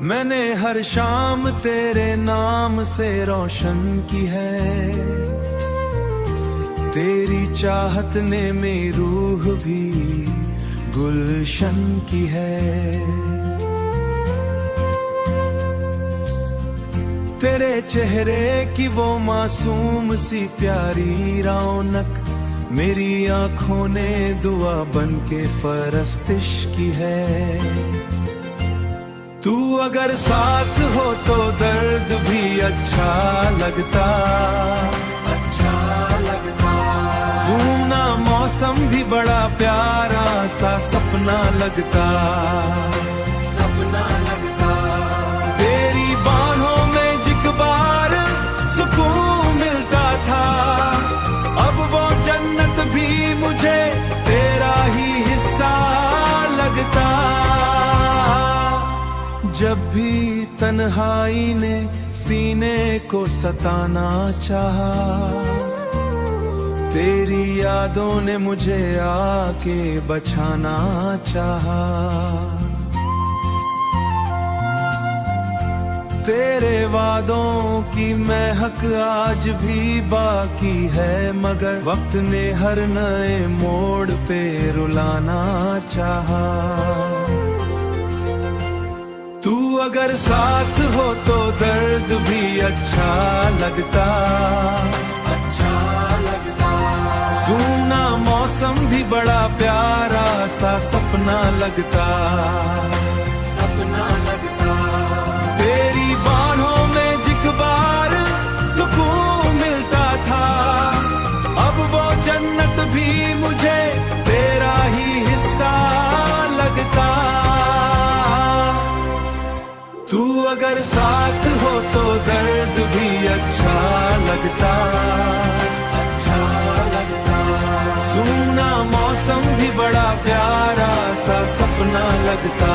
मैंने हर शाम तेरे नाम से रोशन की है, तेरी चाहत ने मेरी रूह भी गुलशन की है। तेरे चेहरे की वो मासूम सी प्यारी रौनक मेरी आंखों ने दुआ बनके परस्तिश की है। तू अगर साथ हो तो दर्द भी अच्छा लगता, अच्छा लगता। सूना मौसम भी बड़ा प्यारा सा सपना लगता, सपना लगता। तेरी बाहों में जिकबार सुकून मिलता था, अब वो जन्नत भी मुझे तेरा ही हिस्सा लगता। जब भी तन्हाई ने सीने को सताना चाहा, तेरी यादों ने मुझे आके बचाना चाहा। तेरे वादों की महक आज भी बाकी है, मगर वक्त ने हर नए मोड़ पे रुलाना चाहा। तू अगर साथ हो तो दर्द भी अच्छा लगता, अच्छा लगता। सूना मौसम भी बड़ा प्यारा सा सपना लगता, सपना लगता। तेरी बाहों में जिकबार सुकून मिलता था, अब वो जन्नत भी मुझे तेरा ही हिस्सा लगता। तू अगर साथ हो तो दर्द भी अच्छा लगता, अच्छा लगता। सूना मौसम भी बड़ा प्यारा सा सपना लगता।